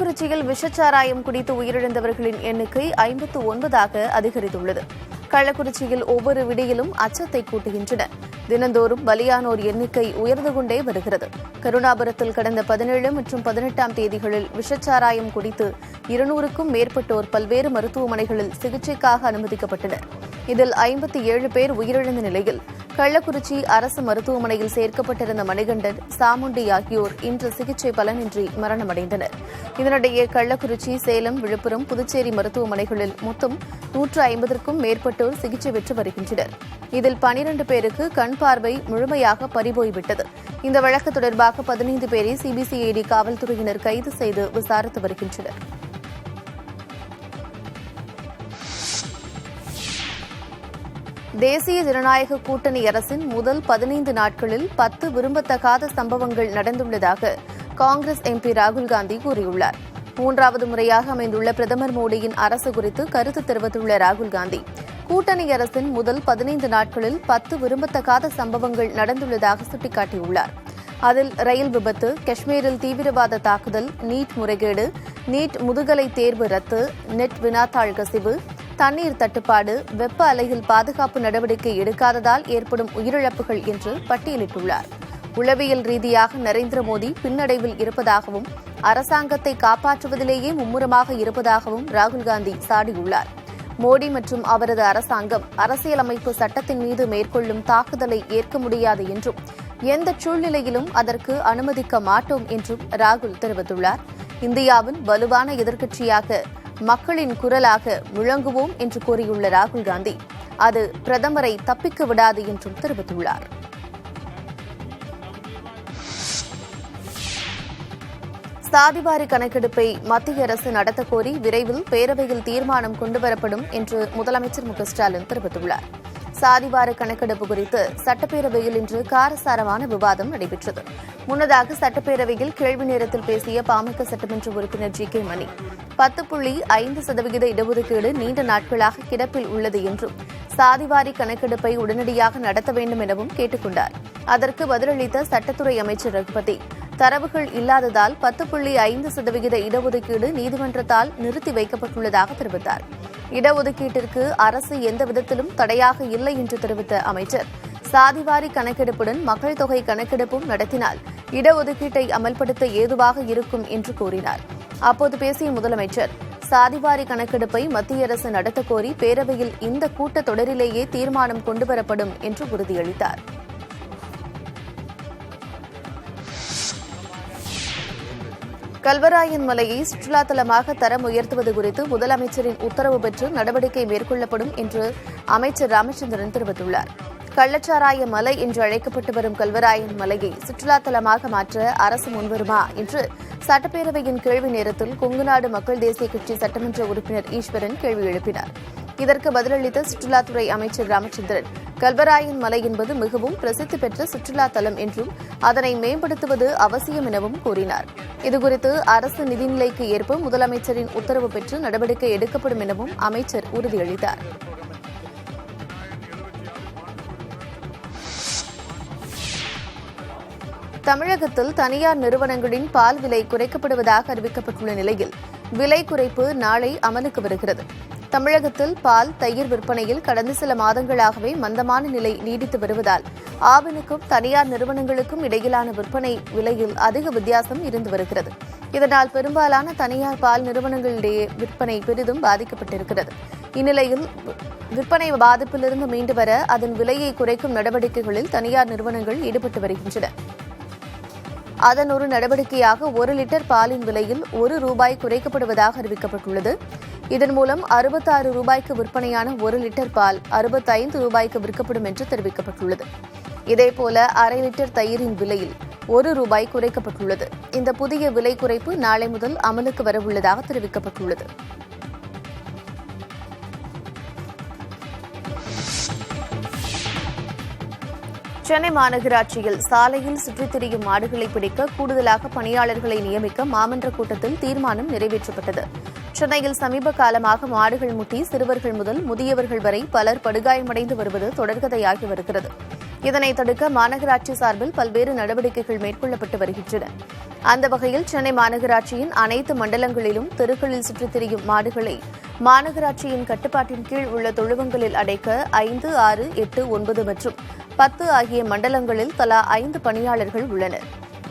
கள்ளக்குறிச்சியில் விஷச்சாராயம் குடித்து உயிரிழந்தவர்களின் எண்ணிக்கை 59ஆக அதிகரித்துள்ளது. கள்ளக்குறிச்சியில் ஒவ்வொரு விடியிலும் அச்சத்தை கூட்டுகின்றன. தினந்தோறும் பலியானோர் எண்ணிக்கை உயர்ந்து கொண்டே வருகிறது. கருணாபுரத்தில் கடந்த 17 மற்றும் 18ஆம் தேதிகளில் விஷச்சாராயம் குடித்து 200க்கும் மேற்பட்டோர் பல்வேறு மருத்துவமனைகளில் சிகிச்சைக்காக அனுமதிக்கப்பட்டனர். இதில் 57 பேர் உயிரிழந்த நிலையில் கள்ளக்குறிச்சி அரசு மருத்துவமனையில் சேர்க்கப்பட்டிருந்த மணிகண்டன், சாமுண்டி ஆகியோர் இன்று சிகிச்சை பலனின்றி மரணமடைந்தனர். இதனிடையே கள்ளக்குறிச்சி, சேலம், விழுப்புரம், புதுச்சேரி மருத்துவமனைகளில் மொத்தம் 150க்கும் மேற்பட்டோர் சிகிச்சை பெற்று வருகின்றனர். இதில் 12 பேருக்கு கண் பார்வை முழுமையாக பறிபோய்விட்டது. இந்த வழக்கு தொடர்பாக 15 பேரை சிபிசிஐடி காவல்துறையினர் கைது செய்து விசாரித்து வருகின்றனர். தேசிய ஜனநாயக கூட்டணி அரசின் முதல் 15 நாட்களில் 10 விரும்பத்தகாத சம்பவங்கள் நடந்துள்ளதாக காங்கிரஸ் எம்பி ராகுல்காந்தி கூறியுள்ளார். 3வது முறையாக அமைந்துள்ள பிரதமர் மோடியின் அரசு குறித்து கருத்து தெரிவித்துள்ள ராகுல்காந்தி, கூட்டணி அரசின் முதல் 15 நாட்களில் 10 விரும்பத்தகாத சம்பவங்கள் நடந்துள்ளதாக சுட்டிக்காட்டியுள்ளார். அதில் ரயில் விபத்து, காஷ்மீரில் தீவிரவாத தாக்குதல், நீட் முறைகேடு, நீட் முதுகலை தேர்வு ரத்து, நெட் வினாத்தாள் கசிவு, தண்ணீர் தட்டுப்பாடு, வெப்ப அலையில் பாதுகாப்பு நடவடிக்கை எடுக்காததால் ஏற்படும் உயிரிழப்புகள் என்று பட்டியலிட்டுள்ளார். உளவியல் ரீதியாக நரேந்திர மோடி பின்னடைவில் இருப்பதாகவும் அரசாங்கத்தை காப்பாற்றுவதிலேயே மும்முரமாக இருப்பதாகவும் ராகுல்காந்தி சாடியுள்ளார். மோடி மற்றும் அவரது அரசாங்கம் அரசியலமைப்பு சட்டத்தின் மீது மேற்கொள்ளும் தாக்குதலை ஏற்க முடியாது என்றும் எந்த சூழ்நிலையிலும் அதற்கு அனுமதிக்க மாட்டோம் என்றும் ராகுல் தெரிவித்துள்ளார். இந்தியாவின் வலுவான எதிர்க்கட்சியாக, மக்களின் குரலாக முழங்குவோம் என்று கூறியுள்ள ராகுல்காந்தி, அது பிரதமரை தப்பிக்க விடாது என்றும் தெரிவித்துள்ளார். சாதிவாரி கணக்கெடுப்பை மத்திய அரசு நடத்தக் கோரி விரைவில் பேரவையில் தீர்மானம் கொண்டுவரப்படும் என்று முதலமைச்சர் மு.க.ஸ்டாலின் தெரிவித்துள்ளார். சாதிவார கணக்கெடுப்பு குறித்து சட்டப்பேரவையில் இன்று காரசாரமான விவாதம் நடைபெற்றது. முன்னதாக சட்டப்பேரவையில் கேள்வி நேரத்தில் பேசிய பாமக சட்டமன்ற உறுப்பினர் ஜி.கே. மணி, 10.5% இடஒதுக்கீடு நீண்ட நாட்களாக கிடப்பில் உள்ளது என்றும் சாதிவாரி கணக்கெடுப்பை உடனடியாக நடத்த வேண்டும் எனவும் கேட்டுக் கொண்டார். அதற்கு பதிலளித்த சட்டத்துறை அமைச்சர் ரகுபதி, தரவுகள் இல்லாததால் 10.5% இடஒதுக்கீடு நீதிமன்றத்தால் நிறுத்தி வைக்கப்பட்டுள்ளதாக தெரிவித்தார். இடஒதுக்கீட்டிற்கு அரசு எந்த விதத்திலும் தடையாக இல்லை என்று தெரிவித்த அமைச்சர், சாதிவாரி கணக்கெடுப்புடன் மக்கள் தொகை கணக்கெடுப்பும் நடத்தினால் இடஒதுக்கீட்டை அமல்படுத்த ஏதுவாக இருக்கும் என்று கூறினார். அப்போது பேசிய முதலமைச்சர், சாதிவாரி கணக்கெடுப்பை மத்திய அரசு நடத்தக் கோரி பேரவையில் இந்த கூட்டத் தொடரிலேயே தீர்மானம் கொண்டுவரப்படும் என்று உறுதியளித்தார். கல்வராயன் மலையை சுற்றுலா தலமாக தரம் உயர்த்துவது குறித்து முதலமைச்சரின் உத்தரவு பெற்று நடவடிக்கை மேற்கொள்ளப்படும் என்று அமைச்சர் ராமச்சந்திரன் தெரிவித்துள்ளார். கள்ளச்சாராய மலை என்று அழைக்கப்பட்டு வரும் கல்வராயன் மலையை சுற்றுலா தலமாக மாற்ற அரசு முன்வருமா என்று சட்டப்பேரவையின் கேள்வி நேரத்தில் கொங்குநாடு மக்கள் தேசிய கட்சி சட்டமன்ற உறுப்பினர் ஈஸ்வரன் கேள்வி எழுப்பினார். இதற்கு பதிலளித்த சுற்றுலாத்துறை அமைச்சர் ராமச்சந்திரன், கல்வராயன் மலை என்பது மிகவும் பிரசித்தி பெற்ற சுற்றுலா தலம் என்றும் அதனை மேம்படுத்துவது அவசியம் எனவும் கூறினார். இதுகுறித்து அரசு நிதிநிலைக்கு ஏற்ப முதலமைச்சரின் உத்தரவு பெற்று நடவடிக்கை எடுக்கப்படும் எனவும் அமைச்சர் உறுதியளித்தார். தமிழகத்தில் தனியார் நிறுவனங்களின் பால் விலை குறைக்கப்படுவதாக அறிவிக்கப்பட்டுள்ள நிலையில் விலை குறைப்பு நாளை அமலுக்கு வருகிறது. தமிழகத்தில் பால், தயிர் விற்பனையில் கடந்த சில மாதங்களாகவே மந்தமான நிலை நீடித்து வருவதால் ஆவினுக்கும் தனியார் நிறுவனங்களுக்கும் இடையிலான விற்பனை விலையில் அதிக வித்தியாசம் இருந்து வருகிறது. இதனால் பெரும்பாலான தனியார் பால் நிறுவனங்களிடையே விற்பனை பெரிதும் பாதிக்கப்பட்டிருக்கிறது. இந்நிலையில் விற்பனை பாதிப்பிலிருந்து மீண்டு வர அதன் விலையை குறைக்கும் நடவடிக்கைகளில் தனியார் நிறுவனங்கள் ஈடுபட்டு வருகின்றன. அதன் ஒரு நடவடிக்கையாக 1 லிட்டர் பாலின் விலையில் ₹1 குறைக்கப்படுவதாக அறிவிக்கப்பட்டுள்ளது. இதன் மூலம் 66 ரூபாய்க்கு விற்பனையான 1 லிட்டர் பால் ₹65 விற்கப்படும் என்று தெரிவிக்கப்பட்டுள்ளது. இதேபோல அரை லிட்டர் தயிரின் விலையில் ₹1 குறைக்கப்பட்டுள்ளது. இந்த புதிய விலை குறைப்பு நாளை முதல் அமலுக்கு வரவுள்ளதாக தெரிவிக்கப்பட்டுள்ளது. சென்னை மாநகராட்சியில் சாலையில் சுற்றித் திரியும் மாடுகளை பிடிக்க கூடுதலாக பணியாளர்களை நியமிக்க மாமன்ற கூட்டத்தில் தீர்மானம் நிறைவேற்றப்பட்டது. சென்னையில் சமீப காலமாக மாடுகள் முட்டி சிறுவர்கள் முதல் முதியவர்கள் வரை பலர் படுகாயமடைந்து வருவது தொடர்கதையாகி வருகிறது. இதனை தடுக்க மாநகராட்சி சார்பில் பல்வேறு நடவடிக்கைகள் மேற்கொள்ளப்பட்டு வருகின்றன. அந்த வகையில் சென்னை மாநகராட்சியின் அனைத்து மண்டலங்களிலும் தெருக்களில் சுற்றித் திரியும் மாடுகளை மாநகராட்சியின் கட்டுப்பாட்டின் கீழ் உள்ள தொழுவங்களில் அடைக்க 5, 6, 8, 9 மற்றும் 10 ஆகிய மண்டலங்களில் தலா 5 பணியாளர்கள் உள்ளனர்.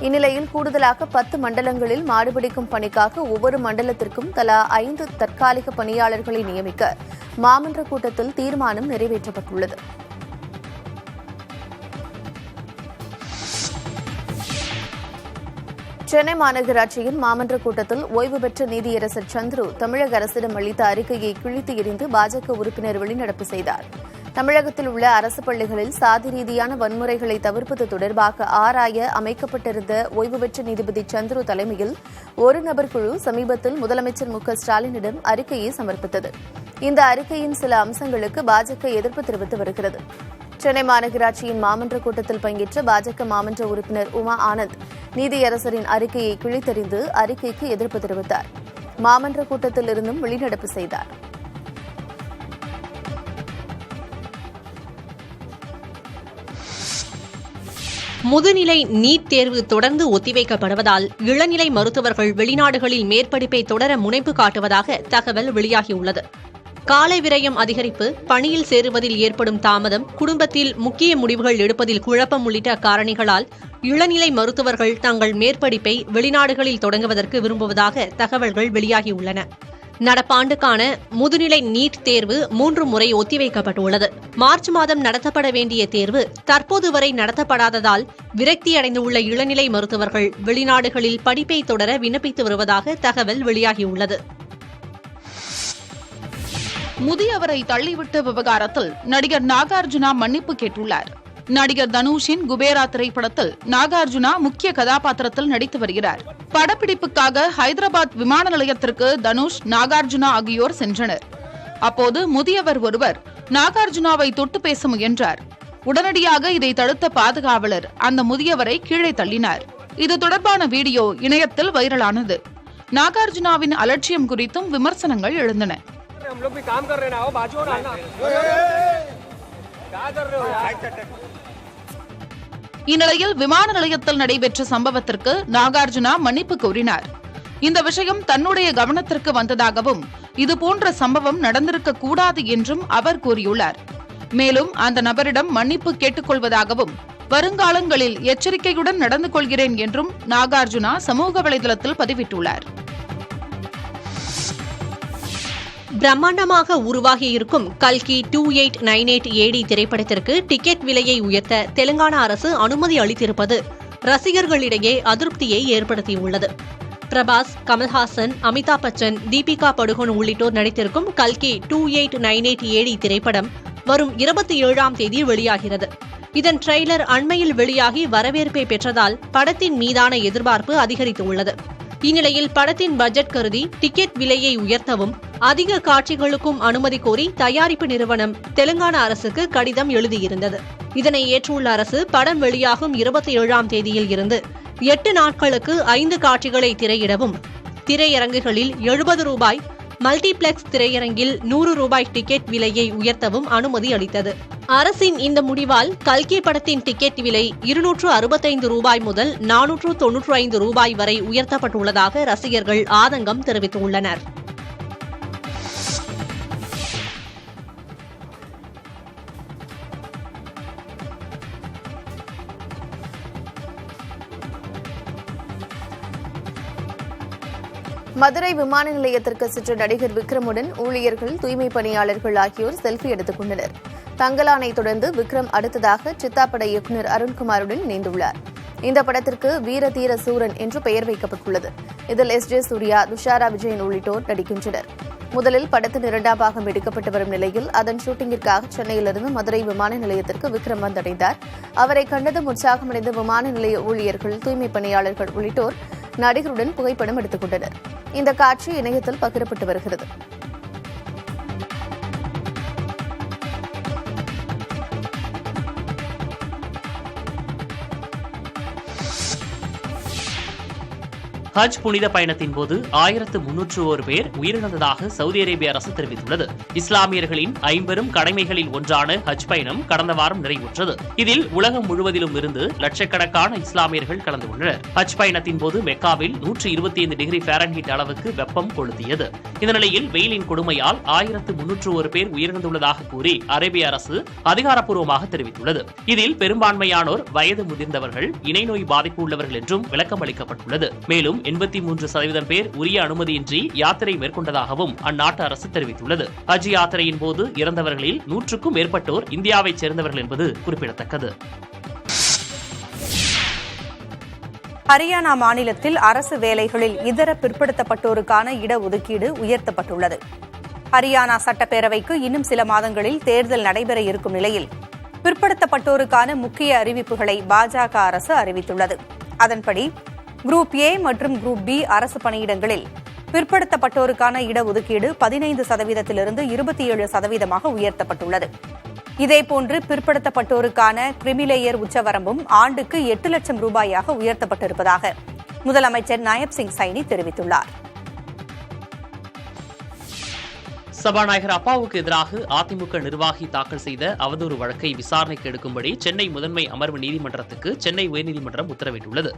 இந்நிலையில் கூடுதலாக 10 மண்டலங்களில் மாடுபிடிக்கும் பணிக்காக ஒவ்வொரு மண்டலத்திற்கும் தலா 5 தற்காலிக பணியாளர்களை நியமிக்க மாமன்ற கூட்டத்தில் தீர்மானம் நிறைவேற்றப்பட்டுள்ளது. சென்னை மாநகராட்சியின் மாமன்ற கூட்டத்தில் ஓய்வு பெற்ற நீதியரசர் சந்துரு தமிழக அரசிடம் அளித்த அறிக்கையை கிழித்து எறிந்து பாஜக உறுப்பினர் வெளிநடப்பு செய்தார். தமிழகத்தில் உள்ள அரசு பள்ளிகளில் சாதி ரீதியான வன்முறைகளை தவிர்ப்பது தொடர்பாக ஆராய அமைக்கப்பட்டிருந்த ஓய்வு பெற்ற நீதிபதி சந்துரு தலைமையில் ஒரு நபர் குழு சமீபத்தில் முதலமைச்சர் மு.க.ஸ்டாலினிடம் அறிக்கையை சமர்ப்பித்தது. இந்த அறிக்கையின் சில அம்சங்களுக்கு பாஜக எதிர்ப்பு தெரிவித்து வருகிறது. சென்னை மாநகராட்சியின் மாமன்ற கூட்டத்தில் பங்கேற்ற பாஜக மாமன்ற உறுப்பினர் உமா ஆனந்த் நீதியரசரின் அறிக்கையை கிழித்தெறிந்து அறிக்கைக்கு எதிர்ப்பு தெரிவித்தார். மாமன்ற கூட்டத்தில் இருந்தும் வெளிநடப்பு செய்தார். முதுநிலை நீட் தேர்வு தொடர்ந்து ஒத்திவைக்கப்படுவதால் இளநிலை மருத்துவர்கள் வெளிநாடுகளில் மேற்படிப்பை தொடர முனைப்பு காட்டுவதாக தகவல் வெளியாகியுள்ளது. காலை விரயம் அதிகரிப்பு, பணியில் சேருவதில் ஏற்படும் தாமதம், குடும்பத்தில் முக்கிய முடிவுகள் எடுப்பதில் குழப்பம் உள்ளிட்ட காரணிகளால் இளநிலை மருத்துவர்கள் தங்கள் மேற்படிப்பை வெளிநாடுகளில் தொடங்குவதற்கு விரும்புவதாக தகவல்கள் வெளியாகியுள்ளன. நடப்பாண்டுக்கான முதுநிலை நீட் தேர்வு 3 முறை ஒத்திவைக்கப்பட்டுள்ளது. மார்ச் மாதம் நடத்தப்பட வேண்டிய தேர்வு தற்போது வரை நடத்தப்படாததால் விரக்தியடைந்துள்ள இளநிலை மருத்துவர்கள் வெளிநாடுகளில் படிப்பை தொடர விண்ணப்பித்து வருவதாக தகவல் வெளியாகியுள்ளது. முதியவரை தள்ளிவிட்ட விவகாரத்தில் நடிகர் நாகார்ஜுனா மன்னிப்பு கேட்டுள்ளார். நடிகர் தனுஷின் குபேரா திரைப்படத்தில் நாகார்ஜுனா முக்கிய கதாபாத்திரத்தில் நடித்து வருகிறார். படப்பிடிப்புக்காக ஹைதராபாத் விமான நிலையத்திற்கு தனுஷ், நாகார்ஜுனா ஆகியோர் சென்றனர். அப்போது முதியவர் ஒருவர் நாகார்ஜுனாவை தொட்டு பேச முயன்றார். உடனடியாக இதை தடுத்த பாதுகாவலர் அந்த முதியவரை கீழே தள்ளினார். இது தொடர்பான வீடியோ இணையத்தில் வைரலானது. நாகார்ஜுனாவின் அலட்சியம் குறித்தும் விமர்சனங்கள் எழுந்தன. இந்நிலையில் விமான நிலையத்தில் நடைபெற்ற சம்பவத்திற்கு நாகார்ஜுனா மன்னிப்பு கோரினார். இந்த விஷயம் தன்னுடைய கவனத்திற்கு வந்ததாகவும் இதுபோன்ற சம்பவம் நடந்திருக்க கூடாது என்றும் அவர் கூறியுள்ளார். மேலும் அந்த நபரிடம் மன்னிப்பு கேட்டுக்கொள்வதாகவும் வருங்காலங்களில் எச்சரிக்கையுடன் நடந்து கொள்கிறேன் என்றும் நாகார்ஜுனா சமூக வலைதளத்தில் பதிவிட்டுள்ளார். பிரம்மாண்டமாக உருவாகியிருக்கும் கல்கி 2898 AD திரைப்படத்திற்கு டிக்கெட் விலையை உயர்த்த தெலுங்கானா அரசு அனுமதி அளித்திருப்பது ரசிகர்களிடையே அதிருப்தியை ஏற்படுத்தியுள்ளது. பிரபாஸ், கமல்ஹாசன், அமிதாப் பச்சன், தீபிகா படுகோன் உள்ளிட்டோர் நடித்திருக்கும் கல்கி 2898 AD திரைப்படம் வரும் 27ஆம் தேதி வெளியாகிறது. இதன் ட்ரெய்லர் அண்மையில் வெளியாகி வரவேற்பை பெற்றதால் படத்தின் மீதான எதிர்பார்ப்பு அதிகரித்துள்ளது. இந்நிலையில் படத்தின் பட்ஜெட் கருதி டிக்கெட் விலையை உயர்த்தவும் அதிக காட்சிகளுக்கும் அனுமதி கோரி தயாரிப்பு நிறுவனம் தெலுங்கானா அரசுக்கு கடிதம் எழுதியிருந்தது. இதனை ஏற்றுள்ள அரசு படம் வெளியாகும் 27ஆம் தேதியில் இருந்து 8 நாட்களுக்கு 5 காட்சிகளை திரையிடவும், திரையரங்குகளில் ₹70, மல்டிபிளெக்ஸ் திரையரங்கில் ₹100 டிக்கெட் விலையை உயர்த்தவும் அனுமதி அளித்தது. அரசின் இந்த முடிவால் கல்கி படத்தின் டிக்கெட் விலை ₹265 முதல் ₹495 வரை உயர்த்தப்பட்டுள்ளதாக ரசிகர்கள் ஆதங்கம் தெரிவித்துள்ளனர். மதுரை விமான நிலையத்திற்கு சென்ற நடிகர் விக்ரமுடன் ஊழியர்கள், தூய்மை பணியாளர்கள் ஆகியோர் செல்ஃபி எடுத்துக் கொண்டனர். தங்கலானை தொடர்ந்து விக்ரம் அடுத்ததாக சித்தாப்பட இயக்குநர் அருண்குமாருடன் இணைந்துள்ளார். இந்த படத்திற்கு வீர தீர சூரன் என்று பெயர் வைக்கப்பட்டுள்ளது. இதில் S.J. சூர்யா, துஷாரா விஜயன் உள்ளிட்டோர் நடிக்கின்றனர். முதலில் படத்தின் 2ஆம் பாகம் எடுக்கப்பட்டு வரும் நிலையில் அதன் ஷூட்டிங்கிற்காக சென்னையிலிருந்து மதுரை விமான நிலையத்திற்கு விக்ரம் வந்தடைந்தார். அவரை கண்டதும் உற்சாகமடைந்த விமான நிலைய ஊழியர்கள், தூய்மை பணியாளர்கள் உள்ளிட்டோர் நடிகருடன் புகைப்படம் எடுத்துக் கொண்டனர். இந்த காட்சி இணையத்தில் பகிரப்பட்டு வருகிறது. ஹஜ் புனித பயணத்தின் போது 1301 பேர் உயிரிழந்ததாக சவுதி அரேபிய அரசு தெரிவித்துள்ளது. இஸ்லாமியர்களின் 50 கடமைகளில் ஒன்றான ஹஜ் பயணம் கடந்த வாரம் நிறைவுற்றது. இதில் உலகம் முழுவதிலும் இருந்து லட்சக்கணக்கான இஸ்லாமியர்கள் கலந்து கொண்டனர். ஹஜ் பயணத்தின் போது மெக்காவில் 125 டிகிரி ஃபாரன்ஹீட் அளவுக்கு வெப்பம் கொளுத்தியது. இந்த நிலையில் வெயிலின் கொடுமையால் 1301 பேர் உயிரிழந்துள்ளதாக கூறி அரேபிய அரசு அதிகாரப்பூர்வமாக தெரிவித்துள்ளது. இதில் பெரும்பான்மையானோர் வயது முதிர்ந்தவர்கள், இணை நோய் பாதிப்பு உள்ளவர்கள் என்றும் விளக்கம் அளிக்கப்பட்டுள்ளது. மேலும் 83% பேர் உரிய அனுமதியின்றி யாத்திரை மேற்கொண்டதாகவும் அந்நாட்டு அரசு தெரிவித்துள்ளது. ஹஜ் யாத்திரையின் போது இறந்தவர்களில் 100க்கும் மேற்பட்டோர் இந்தியாவைச் சேர்ந்தவர்கள் என்பது குறிப்பிடத்தக்கது. ஹரியானா மாநிலத்தில் அரசு வேலைகளில் இதர பிற்படுத்தப்பட்டோருக்கான இடஒதுக்கீடு உயர்த்தப்பட்டுள்ளது. ஹரியானா சட்டப்பேரவைக்கு இன்னும் சில மாதங்களில் தேர்தல் நடைபெற இருக்கும் நிலையில் பிற்படுத்தப்பட்டோருக்கான முக்கிய அறிவிப்புகளை பாஜக அரசு அறிவித்துள்ளது. அதன்படி குரூப் ஏ மற்றும் குரூப் பி அரசு பணியிடங்களில் பிற்படுத்தப்பட்டோருக்கான இடஒதுக்கீடு 15%லிருந்து 27% உயர்த்தப்பட்டுள்ளது. இதேபோன்று பிற்படுத்தப்பட்டோருக்கான கிரிமிலேயர் உச்சவரம்பும் ஆண்டுக்கு 8 லட்சம் ரூபாயாக உயர்த்தப்பட்டிருப்பதாக முதலமைச்சர் நாயப் சிங் சைனி தெரிவித்துள்ளார். சபாநாயகர் அப்பாவுக்கு எதிராக அதிமுக நிர்வாகி தாக்கல் செய்த அவதூறு வழக்கை விசாரணைக்கு எடுக்கும்படி சென்னை முதன்மை அமர்வு நீதிமன்றத்துக்கு சென்னை உயர்நீதிமன்றம் உத்தரவிட்டுள்ளது.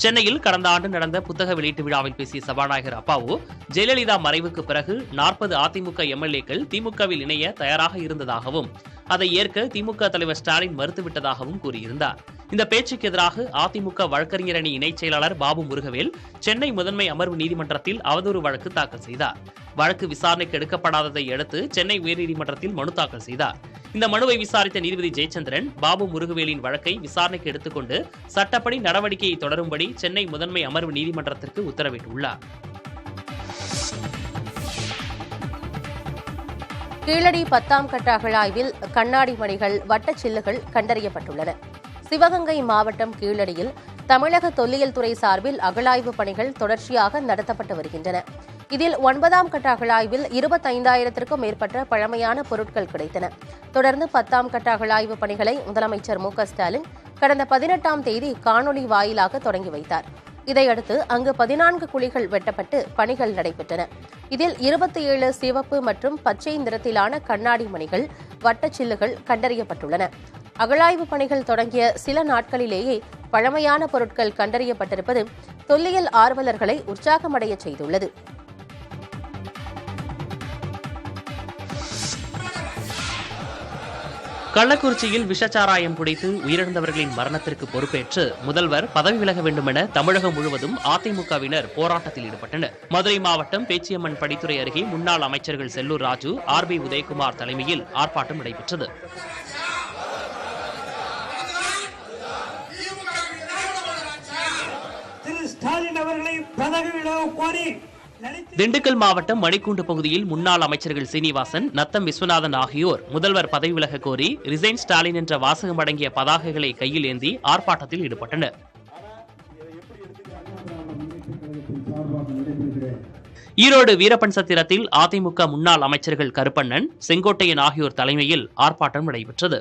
சென்னையில் கடந்த ஆண்டு நடந்த புத்தக வெளியீட்டு விழாவில் பேசிய சபாநாயகர் அப்பாவு, ஜெயலலிதா மறைவுக்கு பிறகு 40 அதிமுக எம்எல்ஏக்கள் திமுகவில் இணைய தயாராக இருந்ததாகவும் அதை ஏற்க திமுக தலைவர் ஸ்டாலின் மறுத்துவிட்டதாகவும் கூறியிருந்தார். இந்த பேச்சுக்கு எதிராக அதிமுக வழக்கறிஞர் அணி இணைச் செயலாளர் பாபு முருகவேல் சென்னை முதன்மை அமர்வு நீதிமன்றத்தில் அவதூறு வழக்கு தாக்கல் செய்தார். வழக்கு விசாரணைக்கு எடுக்கப்படாததை அடுத்து சென்னை உயர்நீதிமன்றத்தில் மனு தாக்கல் செய்தார். இந்த மனுவை விசாரித்த நீதிபதி ஜெயச்சந்திரன் பாபு முருகவேலின் வழக்கை விசாரணைக்கு எடுத்துக்கொண்டு சட்டப்படி நடவடிக்கையை தொடரும்படி சென்னை முதன்மை அமர்வு நீதிமன்றத்திற்கு உத்தரவிட்டுள்ளார். கீழடி 10ஆம் கட்ட அகழாய்வில் கண்ணாடி மணிகள், வட்டச்சில்லுகள் கண்டறியப்பட்டுள்ளன. சிவகங்கை மாவட்டம் கீழடியில் தமிழக தொல்லியல் துறை சார்பில் அகழாய்வு பணிகள் தொடர்ச்சியாக நடத்தப்பட்டு வருகின்றன. இதில் 9ஆம் கட்ட அகழாய்வில் 25,000க்கும் மேற்பட்ட பழமையான பொருட்கள் கிடைத்தன. தொடர்ந்து 10ஆம் கட்ட அகழாய்வு பணிகளை முதலமைச்சர் மு க ஸ்டாலின் கடந்த 18ஆம் தேதி காணொலி வாயிலாக தொடங்கி வைத்தார். இதையடுத்து அங்கு 14 குழிகள் வெட்டப்பட்டு பணிகள் நடைபெற்றன. இதில் 27 சிவப்பு மற்றும் பச்சை நிறத்திலான கண்ணாடி மணிகள், வட்டச்சில்லுகள் கண்டறியப்பட்டுள்ளன. அகழாய்வு பணிகள் தொடங்கிய சில நாட்களிலேயே பழமையான பொருட்கள் கண்டறியப்பட்டிருப்பது தொல்லியல் ஆர்வலர்களை உற்சாகமடைய செய்துள்ளது. கள்ளக்குறிச்சியில் விஷச்சாராயம் குடித்து உயிரிழந்தவர்களின் மரணத்திற்கு பொறுப்பேற்று முதல்வர் பதவி விலக வேண்டும் என தமிழகம் முழுவதும் அதிமுகவினர் போராட்டத்தில் ஈடுபட்டனர். மதுரை மாவட்டம் பேச்சியம்மன் படித்துறை அருகே முன்னாள் அமைச்சர்கள் செல்லூர் ராஜு, RB உதயகுமார் தலைமையில் ஆர்ப்பாட்டம் நடைபெற்றது. திண்டுக்கல் மாவட்டம் மணிக்கூண்டு பகுதியில் முன்னாள் அமைச்சர்கள் சீனிவாசன், நத்தம் விஸ்வநாதன் ஆகியோர் முதல்வர் பதவி விலக கோரி ரிசைன் ஸ்டாலின் என்ற வாசகம் அடங்கிய பதாகைகளை கையில் ஏந்தி ஆர்ப்பாட்டத்தில் ஈடுபட்டனர். ஈரோடு வீரப்பன் சத்திரத்தில் அதிமுக முன்னாள் அமைச்சர்கள் கருப்பண்ணன், செங்கோட்டையன் ஆகியோர் தலைமையில் ஆர்ப்பாட்டம் நடைபெற்றது.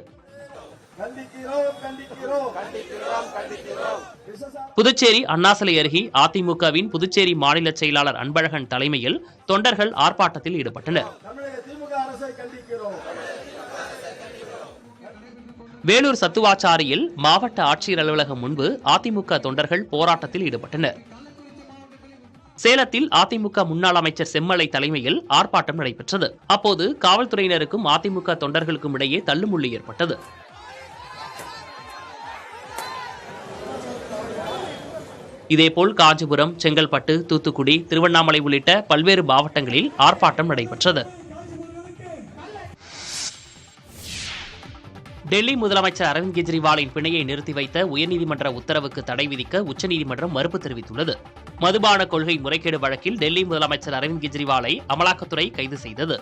புதுச்சேரி அண்ணாசிலை அருகே அதிமுகவின் புதுச்சேரி மாநில செயலாளர் அன்பழகன் தலைமையில் தொண்டர்கள் ஆர்ப்பாட்டத்தில் ஈடுபட்டனர். வேலூர் சத்துவாச்சாரியில் மாவட்ட ஆட்சியர் அலுவலகம் முன்பு அதிமுக தொண்டர்கள் போராட்டத்தில் ஈடுபட்டனர். சேலத்தில் அதிமுக முன்னாள் அமைச்சர் செம்மலை தலைமையில் ஆர்ப்பாட்டம் நடைபெற்றது. அப்போது காவல்துறையினருக்கும் அதிமுக தொண்டர்களுக்கும் இடையே தள்ளுமுள்ளு ஏற்பட்டது. இதேபோல் காஞ்சிபுரம், செங்கல்பட்டு, தூத்துக்குடி, திருவண்ணாமலை உள்ளிட்ட பல்வேறு மாவட்டங்களில் ஆர்ப்பாட்டம் நடைபெற்றது. டெல்லி முதலமைச்சர் அரவிந்த் கெஜ்ரிவாலின் பிணையை நிறுத்தி வைத்த உயர்நீதிமன்ற உத்தரவுக்கு தடை விதிக்க உச்சநீதிமன்றம் மறுப்பு தெரிவித்துள்ளது. மதுபான கொள்கை முறைகேடு வழக்கில் டெல்லி முதலமைச்சர் அரவிந்த் கெஜ்ரிவாலை அமலாக்கத்துறை கைது செய்தது.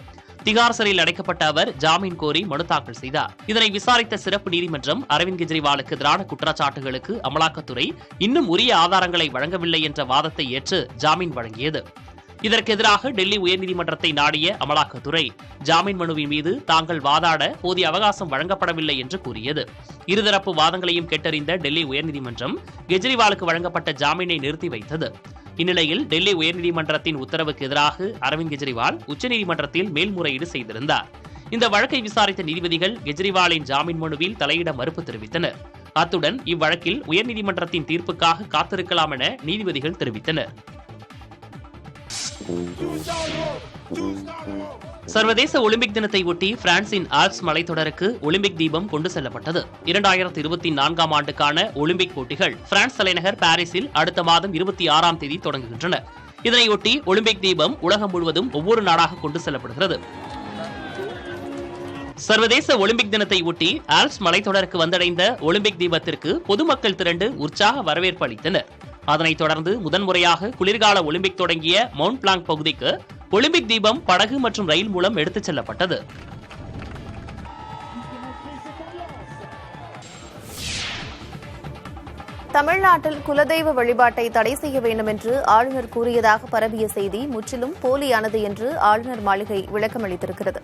திகார் சிறையில் அடைக்கப்பட்ட அவர் ஜாமீன் கோரி மனு தாக்கல் செய்தார். இதனை விசாரித்த சிறப்பு நீதிமன்றம் அரவிந்த் கெஜ்ரிவாலுக்கு எதிரான குற்றச்சாட்டுகளுக்கு அமலாக்கத்துறை இன்னும் உரிய ஆதாரங்களை வழங்கவில்லை என்ற வாதத்தை ஏற்று ஜாமீன் வழங்கியது. இதற்கு எதிராக டெல்லி உயர்நீதிமன்றத்தை நாடிய அமலாக்கத்துறை ஜாமீன் மனுவின் மீது தாங்கள் வாதாட போதிய அவகாசம் வழங்கப்படவில்லை என்று கூறியது. இருதரப்பு வாதங்களையும் கேட்டறிந்த டெல்லி உயர்நீதிமன்றம் கெஜ்ரிவாலுக்கு வழங்கப்பட்ட ஜாமீனை நிறுத்தி வைத்தது. இந்நிலையில் டெல்லி உயர்நீதிமன்றத்தின் உத்தரவுக்கு எதிராக அரவிந்த் கெஜ்ரிவால் உச்சநீதிமன்றத்தில் மேல்முறையீடு செய்திருந்தார். இந்த வழக்கை விசாரித்த நீதிபதிகள் கெஜ்ரிவாலின் ஜாமீன் மனுவில் தலையிட மறுப்பு தெரிவித்தனர். அத்துடன் இவ்வழக்கில் உயர்நீதிமன்றத்தின் தீர்ப்புக்காக காத்திருக்கலாம் என நீதிபதிகள் தெரிவித்தனர். சர்வதேச ஒலிம்பிக் தினத்தை ஒட்டி பிரான்சின் ஆல்ப்ஸ் மலைத்தொடருக்கு ஒலிம்பிக் தீபம் கொண்டு செல்லப்பட்டது. 2024ஆம் ஆண்டுக்கான ஒலிம்பிக் போட்டிகள் பிரான்ஸ் தலைநகர் பாரிஸில் அடுத்த மாதம் 26ஆம் தேதி தொடங்குகின்றன. இதனையொட்டி ஒலிம்பிக் தீபம் உலகம் முழுவதும் ஒவ்வொரு நாடாக கொண்டு செல்லப்படுகிறது. சர்வதேச ஒலிம்பிக் தினத்தை ஒட்டி ஆல்ப்ஸ் மலைத்தொடருக்கு வந்தடைந்த ஒலிம்பிக் தீபத்திற்கு பொதுமக்கள் திரண்டு உற்சாக வரவேற்பு அளித்தனர். அதனைத் தொடர்ந்து முதன்முறையாக குளிர்கால ஒலிம்பிக் தொடங்கிய மவுண்ட் பிளாங்க் பகுதிக்கு ஒலிம்பிக் தீபம் படகு மற்றும் ரயில் மூலம் எடுத்துச் செல்லப்பட்டது. தமிழ்நாட்டில் குலதெய்வ வழிபாட்டை தடை செய்ய வேண்டும் என்று ஆளுநர் கூறியதாக பரவிய செய்தி முற்றிலும் போலியானது என்று ஆளுநர் மாளிகை விளக்கமளித்திருக்கிறது.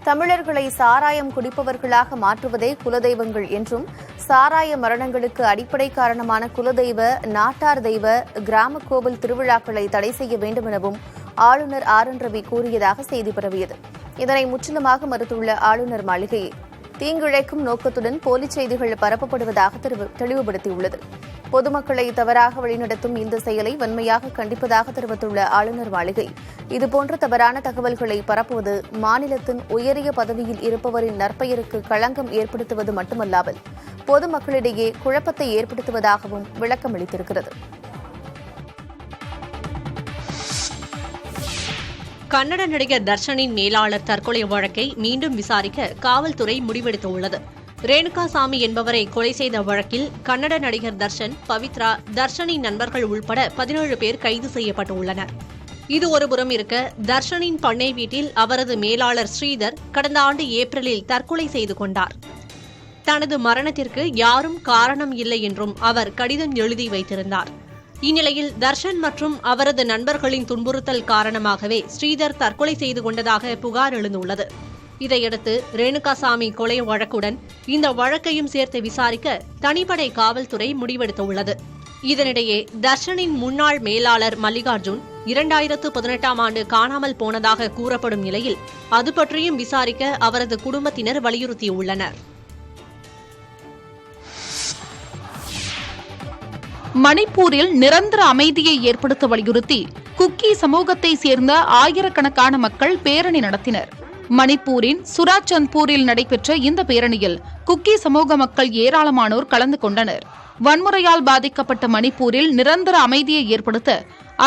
தமிழர்களை சாராயம் குடிப்பவர்களாக மாற்றுவதே குலதெய்வங்கள் என்றும் சாராய மரணங்களுக்கு அடிப்படை காரணமான குலதெய்வ, நாட்டார் தெய்வ, கிராம கோவில் திருவிழாக்களை தடை செய்ய வேண்டும் எனவும் ஆளுநர் RN ரவி கூறியதாக செய்தி பரவியது. இதனை முற்றிலுமாக மறுத்துள்ள ஆளுநர் மாளிகை தீங்கிழைக்கும் நோக்கத்துடன் போலி செய்திகள் பரப்பப்படுவதாக தெளிவுபடுத்தியுள்ளது. பொதுமக்களை தவறாக வழிநடத்தும் இந்த செயலை வன்மையாக கண்டிப்பதாக தெரிவித்துள்ள ஆளுநர் மாளிகை இதுபோன்ற தவறான தகவல்களை பரப்புவது மாநிலத்தின் உயரிய பதவியில் இருப்பவரின் நற்பெயருக்கு களங்கம் ஏற்படுத்துவது மட்டுமல்லாமல் பொதுமக்களிடையே குழப்பத்தை ஏற்படுத்துவதாகவும் விளக்கமளித்திருக்கிறது. கன்னட நடிகர் தர்ஷனின் மேலாளர் தற்கொலை வழக்கை மீண்டும் விசாரிக்க காவல்துறை முடிவெடுத்துள்ளது. ரேணுகாசாமி என்பவரை கொலை செய்த வழக்கில் கன்னட நடிகர் தர்ஷன், பவித்ரா, தர்ஷனின் நண்பர்கள் உள்பட 17 பேர் கைது செய்யப்பட்டுள்ளனர். இது ஒருபுறம் இருக்க, தர்ஷனின் பண்ணை வீட்டில் அவரது மேலாளர் ஸ்ரீதர் கடந்த ஆண்டு ஏப்ரலில் தற்கொலை செய்து கொண்டார். தனது மரணத்திற்கு யாரும் காரணம் இல்லை என்றும் அவர் கடிதம் எழுதி வைத்திருந்தார். இந்நிலையில் தர்ஷன் மற்றும் அவரது நண்பர்களின் துன்புறுத்தல் காரணமாகவே ஸ்ரீதர் தற்கொலை செய்து கொண்டதாக புகார் எழுந்துள்ளது. இதையடுத்து ரேணுகாசாமி கொலை வழக்குடன் இந்த வழக்கையும் சேர்த்து விசாரிக்க தனிப்படை காவல்துறை முடிவெடுத்துள்ளது. இதனிடையே தர்ஷனின் முன்னாள் மேலாளர் மல்லிகார்ஜுன் 2018ஆம் ஆண்டு காணாமல் போனதாக கூறப்படும் நிலையில் அது பற்றியும் விசாரிக்க அவரது குடும்பத்தினர் வலியுறுத்தியுள்ளனர். மணிப்பூரில் நிரந்தர அமைதியை ஏற்படுத்த வலியுறுத்தி குக்கி சமூகத்தை சேர்ந்த ஆயிரக்கணக்கான மக்கள் பேரணி நடத்தினர். மணிப்பூரின் சுராச்சந்த்பூரில் நடைபெற்ற இந்த பேரணியில் குக்கி சமூக மக்கள் ஏராளமானோர் கலந்து கொண்டனர். வன்முறையால் பாதிக்கப்பட்ட மணிப்பூரில் நிரந்தர அமைதியை ஏற்படுத்த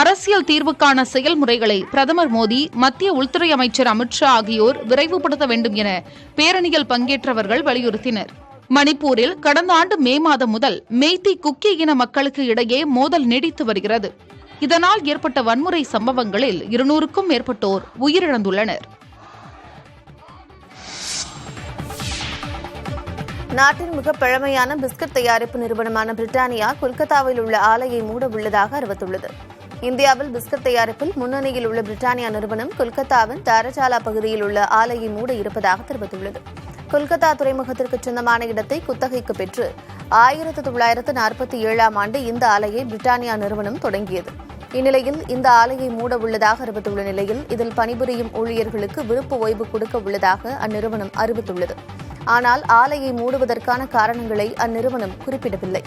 அரசியல் தீர்வுக்கான செயல்முறைகளை பிரதமர் மோடி, மத்திய உள்துறை அமைச்சர் அமித்ஷா ஆகியோர் விரைவுபடுத்த வேண்டும் என பேரணியில் பங்கேற்றவர்கள் வலியுறுத்தினர். மணிப்பூரில் கடந்த ஆண்டு மே மாதம் முதல் மெய்தி குக்கி இன மக்களுக்கு இடையே மோதல் நீடித்து வருகிறது. இதனால் ஏற்பட்ட வன்முறை சம்பவங்களில் 200க்கும் மேற்பட்டோர் உயிரிழந்துள்ளனர். நாட்டின் மிக பழமையான பிஸ்கட் தயாரிப்பு நிறுவனமான பிரிட்டானியா கொல்கத்தாவில் உள்ள ஆலையை மூட உள்ளதாக அறிவித்துள்ளது. இந்தியாவில் பிஸ்கட் தயாரிப்பில் முன்னணியில் உள்ள பிரிட்டானியா நிறுவனம் கொல்கத்தாவின் தாரசாலா பகுதியில் உள்ள ஆலையை மூட இருப்பதாக தெரிவித்துள்ளது. கொல்கத்தா துறைமுகத்திற்கு சொந்தமான இடத்தை குத்தகைக்கு பெற்று 1947ஆம் ஆண்டு இந்த ஆலையை பிரிட்டானியா நிறுவனம் தொடங்கியது. இந்நிலையில் இந்த ஆலையை மூட உள்ளதாக அறிவித்துள்ள நிலையில் இதில் பணிபுரியும் ஊழியர்களுக்கு விருப்ப ஓய்வு கொடுக்க உள்ளதாக அந்நிறுவனம் அறிவித்துள்ளது. ஆனால் ஆலையை மூடுவதற்கான காரணங்களை அந்நிறுவனம் குறிப்பிடவில்லை.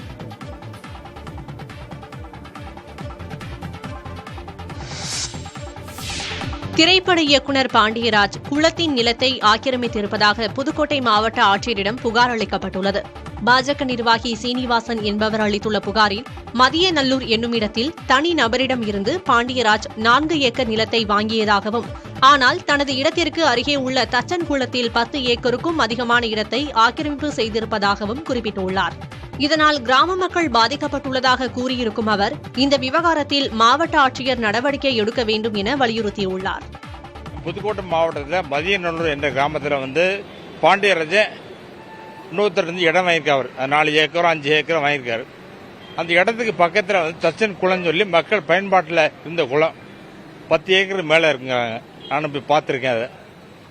திரைப்பட இயக்குநர் பாண்டியராஜ் குளத்தின் நிலத்தை ஆக்கிரமித்திருப்பதாக புதுக்கோட்டை மாவட்ட ஆட்சியரிடம் புகார் அளிக்கப்பட்டுள்ளது. பாஜக நிர்வாகி சீனிவாசன் என்பவர் அளித்துள்ள புகாரில் மதியநல்லூர் என்னும் இடத்தில் தனி நபரிடம் இருந்து பாண்டியராஜ் 4 ஏக்கர் நிலத்தை வாங்கியதாகவும், ஆனால் தனது இடத்திற்கு அருகே உள்ள தச்சன் குளத்தில் 10 ஏக்கருக்கும் அதிகமான இடத்தை ஆக்கிரமிப்பு செய்திருப்பதாகவும் குறிப்பிட்டுள்ளார். இதனால் கிராம மக்கள் பாதிக்கப்பட்டுள்ளதாக கூறியிருக்கும் அவர் இந்த விவகாரத்தில் மாவட்ட ஆட்சியர் நடவடிக்கை எடுக்க வேண்டும் என வலியுறுத்தியுள்ளார். புதுக்கோட்டை மாவட்டத்தில் மதியநல்லூர் என்ற கிராமத்தில் பாண்டியராஜன் இன்னொருத்தர் இடம் வாங்கியிருக்காரு. 4 ஏக்கரோ 5 ஏக்கரோ வாங்கியிருக்காரு. அந்த இடத்துக்கு பக்கத்தில் தச்சன் குளம் சொல்லி மக்கள் பயன்பாட்டில் இருந்த குளம் 10 ஏக்கர் மேலே இருக்குங்க. நானும் போய் பார்த்துருக்கேன். அதை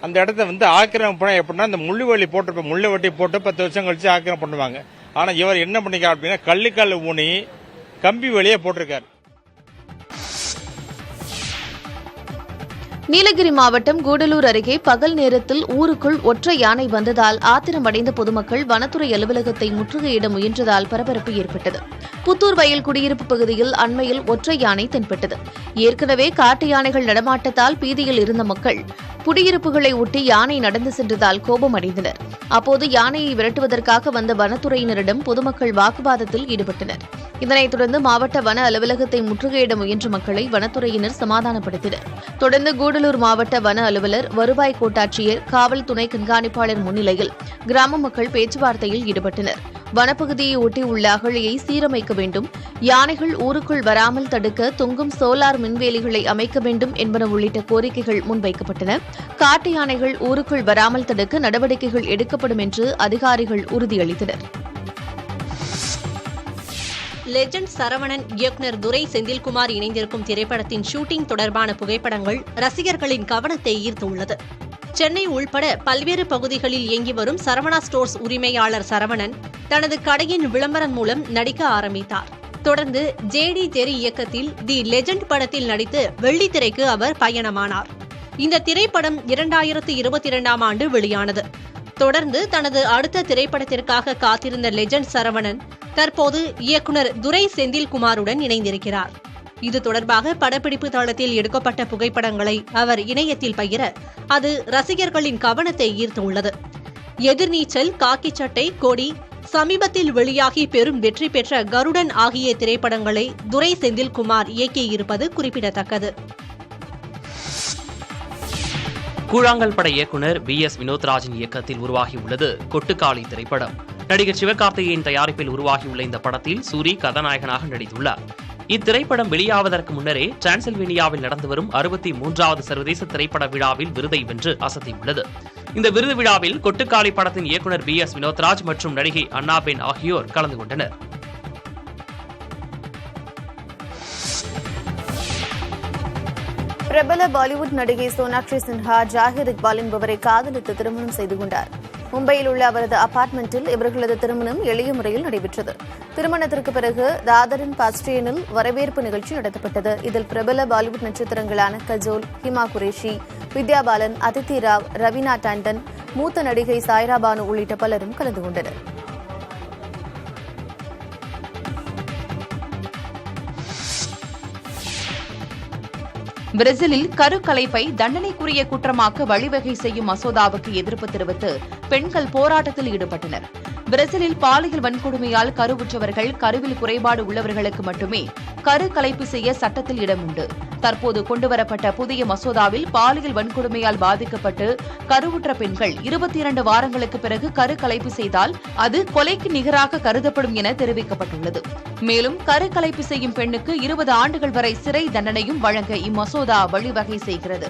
அந்த இடத்த ஆக்கிரமிப்பு பண்ண எப்படின்னா இந்த முள்ளுவெளி போட்டிருப்போம், முள்ளு வெட்டி போட்டு 10 வருஷம் கழிச்சு ஆக்கிரமிப்பு பண்ணுவாங்க. ஆனால் இவர் என்ன பண்ணிக்கார் அப்படின்னா கல்லுக்கல் ஊனி கம்பி வெளியே போட்டிருக்காரு. நீலகிரி மாவட்டம் கூடலூர் அருகே பகல் நேரத்தில் ஊருக்குள் ஒற்றை யானை வந்ததால் ஆத்திரமடைந்த பொதுமக்கள் வனத்துறை அலுவலகத்தை முற்றுகையிட முயன்றதால் பரபரப்பு ஏற்பட்டது. புத்தூர் வயல் குடியிருப்பு பகுதியில் அண்மையில் ஒற்றை யானை தென்பட்டது. ஏற்கனவே காட்டு யானைகள் நடமாட்டத்தால் பீதியில் இருந்த மக்கள் குடியிருப்புகளை ஒட்டி யானை நடந்து சென்றதால் கோபமடைந்தனர். அப்போது யானையை விரட்டுவதற்காக வந்த வனத்துறையினரிடம் பொதுமக்கள் வாக்குவாதத்தில் ஈடுபட்டனர். இதனைத் தொடர்ந்து மாவட்ட வன அலுவலகத்தை முற்றுகையிட முயன்ற மக்களை வனத்துறையினர் சமாதானப்படுத்தினர். தொடர்ந்து கூடலூர் மாவட்ட வன அலுவலர், வருவாய் கோட்டாட்சியர், காவல் துணை கண்காணிப்பாளர் முன்னிலையில் கிராம மக்கள் பேச்சுவார்த்தையில் ஈடுபட்டனர். வனப்பகுதியை ஒட்டியுள்ள அகழியை சீரமைக்க வேண்டும், யானைகள் ஊருக்குள் வராமல் தடுக்க தொங்கும் சோலார் மின்வேலிகளை அமைக்க வேண்டும் என்பன உள்ளிட்ட கோரிக்கைகள் முன்வைக்கப்பட்டன. காட்டு யானைகள் ஊருக்குள் வராமல் தடுக்க நடவடிக்கைகள் எடுக்கப்படும் என்று அதிகாரிகள் உறுதியளித்தனர். லெஜண்ட் சரவணன், இயக்குநர் துரை செந்தில்குமார் இணைந்திருக்கும் திரைப்படத்தின் ஷூட்டிங் தொடர்பான புகைப்படங்கள் ரசிகர்களின் கவனத்தை ஈர்த்துள்ளது. சென்னை உள்பட பல்வேறு பகுதிகளில் இயங்கி வரும் சரவணா ஸ்டோர்ஸ் உரிமையாளர் சரவணன் தனது கடையின் விளம்பரம் மூலம் நடிக்க ஆரம்பித்தார். தொடர்ந்து ஜேடி ஜெரி இயக்கத்தில் தி லெஜண்ட் படத்தில் நடித்து வெள்ளித்திரைக்கு அவர் பயணமானார். இந்த திரைப்படம் 2022ஆம் ஆண்டு வெளியானது. தொடர்ந்து தனது அடுத்த திரைப்படத்திற்காக காத்திருந்த லெஜண்ட் சரவணன் தற்போது இயக்குநர் துரை செந்தில்குமாருடன் இணைந்திருக்கிறார். இது தொடர்பாக படப்பிடிப்பு தளத்தில் எடுக்கப்பட்ட புகைப்படங்களை அவர் இணையத்தில் பகிர அது ரசிகர்களின் கவனத்தை ஈர்த்துள்ளது. எதிர்நீச்சல், காக்கி சட்டை, கொடி, சமீபத்தில் வெளியாகி பெரும் வெற்றி பெற்ற கருடன் ஆகிய திரைப்படங்களை துரை செந்தில்குமார் இயக்கியிருப்பது குறிப்பிடத்தக்கது. கூழாங்கல் பட இயக்குநர் BS வினோத்ராஜின் இயக்கத்தில் உருவாகியுள்ளது கொட்டுக்காளி திரைப்படம். நடிகர் சிவகார்த்திகேயன் தயாரிப்பில் உருவாகியுள்ள இந்த படத்தில் சூரி கதாநாயகனாக நடித்துள்ளார். இத்திரைப்படம் வெளியாவதற்கு முன்னரே டிரான்சில்வேனியாவில் நடந்து வரும் 63வது சர்வதேச திரைப்பட விழாவில் விருதை வென்று அசத்தியுள்ளது. இந்த விருது விழாவில் கொட்டுக்காளி படத்தின் இயக்குநர் BS வினோத்ராஜ் மற்றும் நடிகை அன்னாபென் ஆகியோர் கலந்து கொண்டனர். பிரபல பாலிவுட் நடிகை சோனாக்ஷி சின்ஹா ஜாகிர் இக்பால் என்பவரை காதலித்து திருமணம் செய்து கொண்டார். மும்பையில் உள்ள அவரது அபார்ட்மெண்டில் இவர்களது திருமணம் எளிய முறையில் நடைபெற்றது. திருமணத்திற்கு பிறகு தாதரின் பாஸ்டியனில் வரவேற்பு நிகழ்ச்சி நடத்தப்பட்டது. இதில் பிரபல பாலிவுட் நட்சத்திரங்களான கஜோல், ஹிமா குரேஷி, வித்யா பாலன், அதித்தி ராவ், ரவீனா டாண்டன், மூத்த நடிகை சாய்ரா பானு உள்ளிட்ட பலரும் கலந்து கொண்டனர். பிரேசிலில் கருக்கலைப்பை தண்டனைக்குரிய குற்றமாக்க வழிவகை செய்யும் மசோதாவுக்கு எதிர்ப்பு தெரிவித்து பெண்கள் போராட்டத்தில் ஈடுபட்டனர். பிரேசிலில் பாலியல் வன்கொடுமையால் கருவுற்றவர்கள், கருவில் குறைபாடு உள்ளவர்களுக்கு மட்டுமே கருக்கலைப்பு செய்ய சட்டத்தில் இடம் உண்டு. தற்போது கொண்டுவரப்பட்ட புதிய மசோதாவில் பாலியல் வன்கொடுமையால் பாதிக்கப்பட்டு கருவுற்ற பெண்கள் 22 வாரங்களுக்கு பிறகு கருக்கலைப்பு செய்தால் அது கொலைக்கு நிகராக கருதப்படும் என தெரிவிக்கப்பட்டுள்ளது. மேலும் கருக்கலைப்பு செய்யும் பெண்ணுக்கு 20 ஆண்டுகள் வரை சிறை தண்டனையும் வழங்க இம்மசோதா வழிவகை செய்கிறது.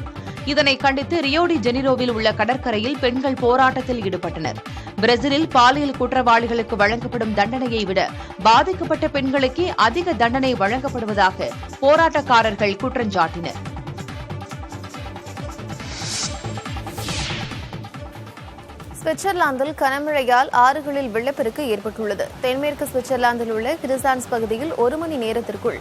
இதனை கண்டித்து ரியோ டி ஜெனிரோவில் உள்ள கடற்கரையில் பெண்கள் போராட்டத்தில் ஈடுபட்டனர். பிரேசிலில் பாலியல் குற்றவாளிகளுக்கு வழங்கப்படும் தண்டனையை விட பாதிக்கப்பட்ட பெண்களுக்கே அதிக தண்டனை வழங்கப்படுவதாக போராட்டக்காரர்கள் குற்றஞ்சாட்டினர். சுவிட்சர்லாந்தில் கனமழையால் ஆறுகளில் வெள்ளப்பெருக்கு ஏற்பட்டுள்ளது. தென்மேற்கு சுவிட்சர்லாந்தில் உள்ள கிரிசான்ஸ் பகுதியில் 1 மணி நேரத்திற்குள்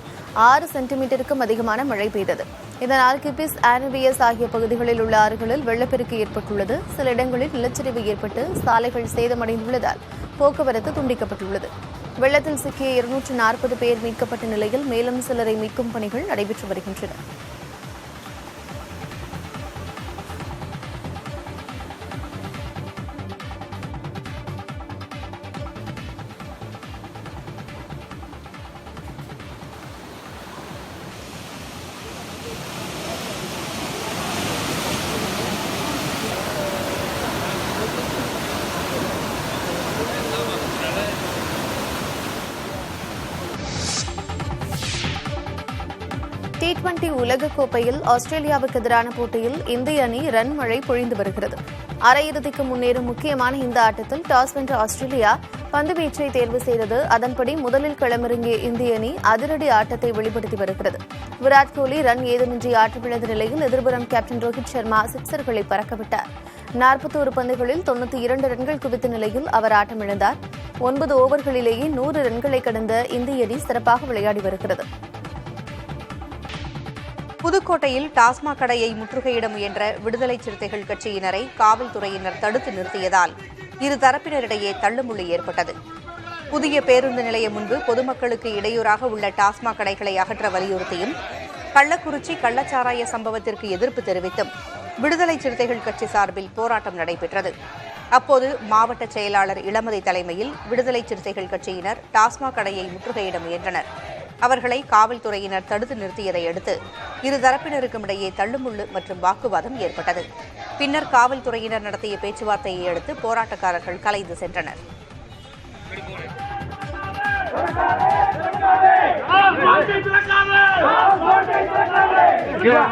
6 சென்டிமீட்டருக்கும் அதிகமான மழை பெய்தது. இதனால் கிபிஸ், ஆனவியஸ் ஆகிய பகுதிகளில் உள்ள ஆறுகளில் வெள்ளப்பெருக்கு ஏற்பட்டுள்ளது. சில இடங்களில் நிலச்சரிவு ஏற்பட்டு சாலைகள் சேதமடைந்துள்ளதால் போக்குவரத்து துண்டிக்கப்பட்டுள்ளது. வெள்ளத்தில் சிக்கிய 240 பேர் மீட்கப்பட்ட நிலையில் மேலும் சிலரை மீட்கும் பணிகள் நடைபெற்று வருகின்றன. T20 உலகக்கோப்பையில் ஆஸ்திரேலியாவுக்கு எதிரான போட்டியில் இந்திய அணி ரன் மழை பொழிந்து வருகிறது. அரையிறுதிக்கு முன்னேறும் முக்கியமான இந்த ஆட்டத்தில் டாஸ் வென்ற ஆஸ்திரேலியா பந்துவீச்சை தேர்வு செய்தது. அதன்படி முதலில் களமிறங்கிய இந்திய அணி அதிரடி ஆட்டத்தை வெளிப்படுத்தி வருகிறது. விராட் கோலி ரன் ஏதுமின்றி ஆட்டமிழந்த நிலையில் எதிர்புறம் கேப்டன் ரோஹித் சர்மா சிக்சர்களை பறக்கவிட்டார். 41 பந்துகளில் 92 ரன்கள் குவித்த நிலையில் அவர் ஆட்டமிழந்தார். 9 ஓவர்களிலேயே 100 ரன்களை கடந்த இந்திய அணி சிறப்பாக விளையாடி வருகிறது. புதுக்கோட்டையில் டாஸ்மாக் கடையை முற்றுகையிட முயன்ற விடுதலை சிறுத்தைகள் கட்சியினரை காவல்துறையினர் தடுத்து நிறுத்தியதால் இரு தரப்பினரிடையே தள்ளுமுள்ளு ஏற்பட்டது. புதிய பேருந்து நிலையம் முன்பு பொதுமக்களுக்கு இடையூறாக உள்ள டாஸ்மாக் கடைகளை அகற்ற வலியுறுத்தியும் கள்ளக்குறிச்சி கள்ளச்சாராய சம்பவத்திற்கு எதிர்ப்பு தெரிவித்தும் விடுதலை சிறுத்தைகள் கட்சி சார்பில் போராட்டம் நடைபெற்றது. அப்போது மாவட்ட செயலாளர் இளமதி தலைமையில் விடுதலை சிறுத்தைகள் கட்சியினர் டாஸ்மாக் கடையை முற்றுகையிட முயன்றனர். அவர்களை காவல்துறையினர் தடுத்து நிறுத்தியதை அடுத்து இரு தரப்பினருக்கும் இடையே தள்ளுமுள்ளு மற்றும் வாக்குவாதம் ஏற்பட்டது. பின்னர் காவல்துறையினர் நடத்திய பேச்சுவார்த்தையை அடுத்து போராட்டக்காரர்கள் கலைந்து சென்றனர். கீழே